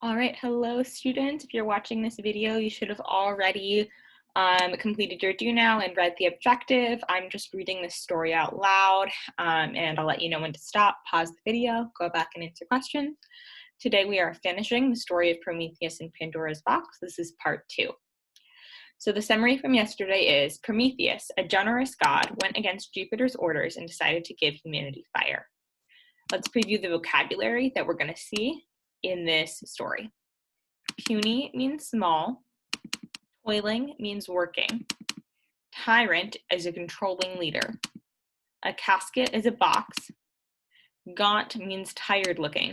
All right, hello students. If you're watching this video, you should have already completed your do now and read the objective. I'm just reading this story out loud and I'll let you know when to stop, pause the video, go back and answer questions. Today we are finishing the story of Prometheus and Pandora's box. This is part 2. So the summary from yesterday is Prometheus, a generous god, went against Jupiter's orders and decided to give humanity fire. Let's preview the vocabulary that we're going to see in this story. Puny means small. Toiling means working. Tyrant is a controlling leader. A casket is a box. Gaunt means tired looking.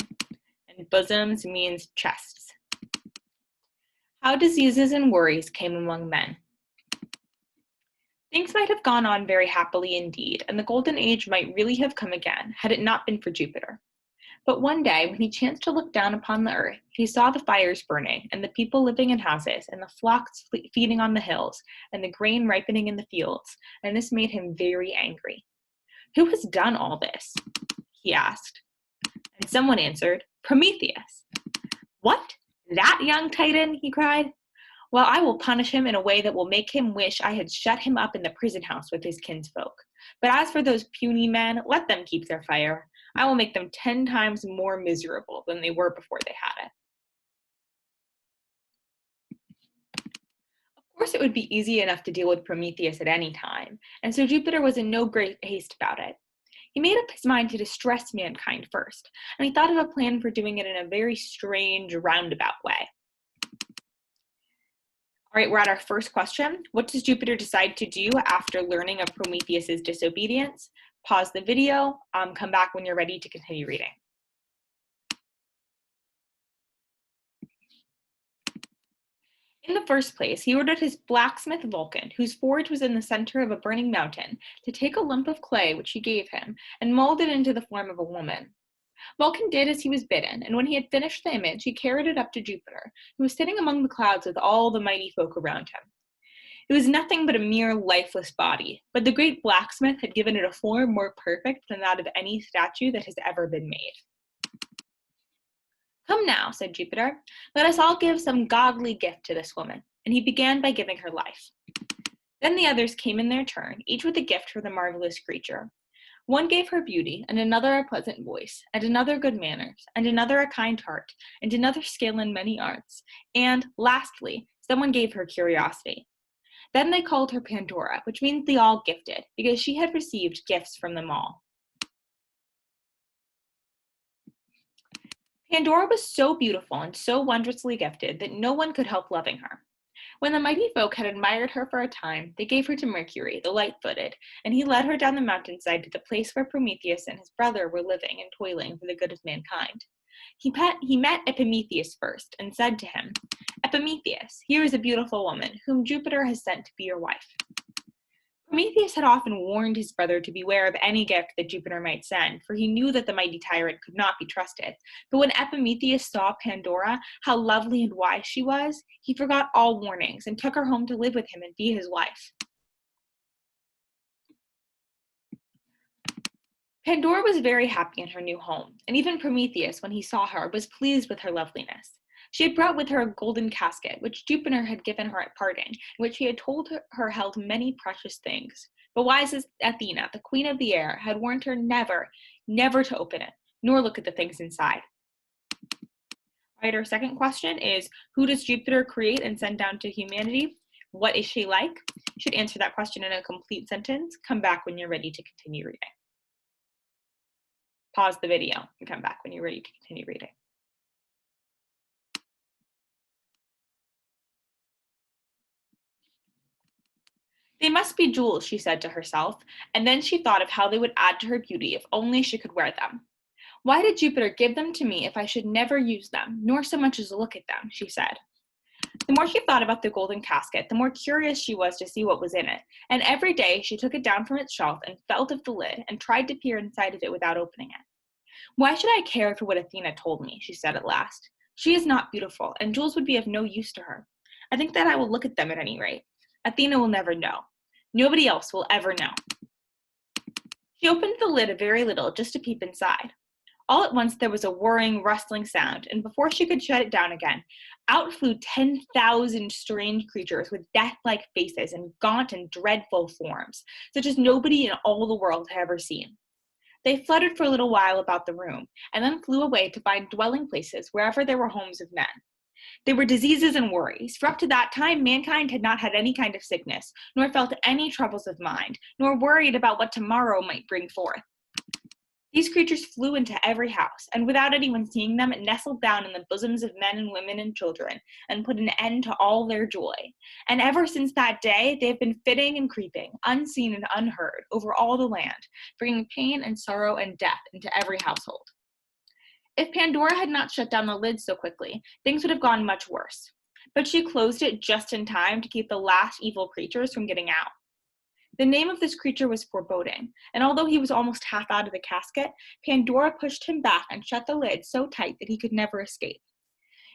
And bosoms means chests. How diseases and worries came among men. Things might have gone on very happily indeed, and the golden age might really have come again had it not been for Jupiter. But one day, when he chanced to look down upon the earth, he saw the fires burning, and the people living in houses, and the flocks feeding on the hills, and the grain ripening in the fields, and this made him very angry. "Who has done all this?" he asked. And someone answered, "Prometheus." "What? That young Titan?" he cried. "Well, I will punish him in a way that will make him wish I had shut him up in the prison house with his kinsfolk. But as for those puny men, let them keep their fire. I will make them 10 times more miserable than they were before they had it." Of course, it would be easy enough to deal with Prometheus at any time, and so Jupiter was in no great haste about it. He made up his mind to distress mankind first, and he thought of a plan for doing it in a very strange, roundabout way. All right, we're at our first question. What does Jupiter decide to do after learning of Prometheus's disobedience? Pause the video, come back when you're ready to continue reading. In the first place, he ordered his blacksmith Vulcan, whose forge was in the center of a burning mountain, to take a lump of clay which he gave him and mold it into the form of a woman. Vulcan did as he was bidden, and when he had finished the image, he carried it up to Jupiter, who was sitting among the clouds with all the mighty folk around him. It was nothing but a mere lifeless body, but the great blacksmith had given it a form more perfect than that of any statue that has ever been made. "Come now," said Jupiter, "let us all give some godly gift to this woman," and he began by giving her life. Then the others came in their turn, each with a gift for the marvelous creature. One gave her beauty, and another a pleasant voice, and another good manners, and another a kind heart, and another skill in many arts, and, lastly, someone gave her curiosity. Then they called her Pandora, which means the all-gifted, because she had received gifts from them all. Pandora was so beautiful and so wondrously gifted that no one could help loving her. When the mighty folk had admired her for a time, they gave her to Mercury, the light-footed, and he led her down the mountainside to the place where Prometheus and his brother were living and toiling for the good of mankind. He met Epimetheus first and said to him, "Epimetheus, here is a beautiful woman, whom Jupiter has sent to be your wife." Prometheus had often warned his brother to beware of any gift that Jupiter might send, for he knew that the mighty tyrant could not be trusted. But when Epimetheus saw Pandora, how lovely and wise she was, he forgot all warnings and took her home to live with him and be his wife. Pandora was very happy in her new home, and even Prometheus, when he saw her, was pleased with her loveliness. She had brought with her a golden casket, which Jupiter had given her at parting, in which he had told her held many precious things. But wise as Athena, the queen of the air, had warned her never, never to open it, nor look at the things inside. All right, our second question is, who does Jupiter create and send down to humanity? What is she like? You should answer that question in a complete sentence. Come back when you're ready to continue reading. Pause the video and come back when you're ready to continue reading. "They must be jewels," she said to herself, and then she thought of how they would add to her beauty if only she could wear them. "Why did Jupiter give them to me if I should never use them, nor so much as look at them?" she said. The more she thought about the golden casket, the more curious she was to see what was in it, and every day she took it down from its shelf and felt of the lid and tried to peer inside of it without opening it. "Why should I care for what Athena told me?" she said at last. "She is not beautiful, and jewels would be of no use to her. I think that I will look at them at any rate. Athena will never know. Nobody else will ever know." She opened the lid a very little just to peep inside. All at once, there was a whirring, rustling sound, and before she could shut it down again, out flew 10,000 strange creatures with death-like faces and gaunt and dreadful forms, such as nobody in all the world had ever seen. They fluttered for a little while about the room, and then flew away to find dwelling places wherever there were homes of men. They were diseases and worries, for up to that time mankind had not had any kind of sickness, nor felt any troubles of mind, nor worried about what tomorrow might bring forth. These creatures flew into every house, and without anyone seeing them, nestled down in the bosoms of men and women and children, and put an end to all their joy. And ever since that day, they have been fitting and creeping, unseen and unheard, over all the land, bringing pain and sorrow and death into every household. If Pandora had not shut down the lid so quickly, things would have gone much worse. But she closed it just in time to keep the last evil creatures from getting out. The name of this creature was Foreboding, and although he was almost half out of the casket, Pandora pushed him back and shut the lid so tight that he could never escape.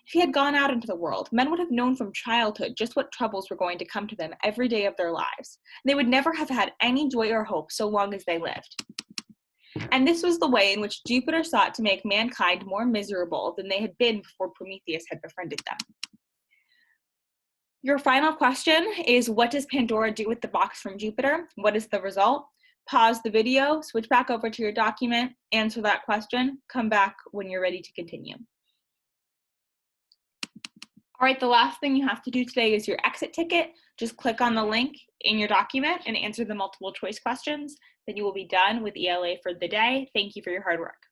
If he had gone out into the world, men would have known from childhood just what troubles were going to come to them every day of their lives. They would never have had any joy or hope so long as they lived. And this was the way in which Jupiter sought to make mankind more miserable than they had been before Prometheus had befriended them. Your final question is, what does Pandora do with the box from Jupiter? What is the result? Pause the video, switch back over to your document, answer that question, come back when you're ready to continue. All right, the last thing you have to do today is your exit ticket. Just click on the link in your document and answer the multiple choice questions. Then you will be done with ELA for the day. Thank you for your hard work.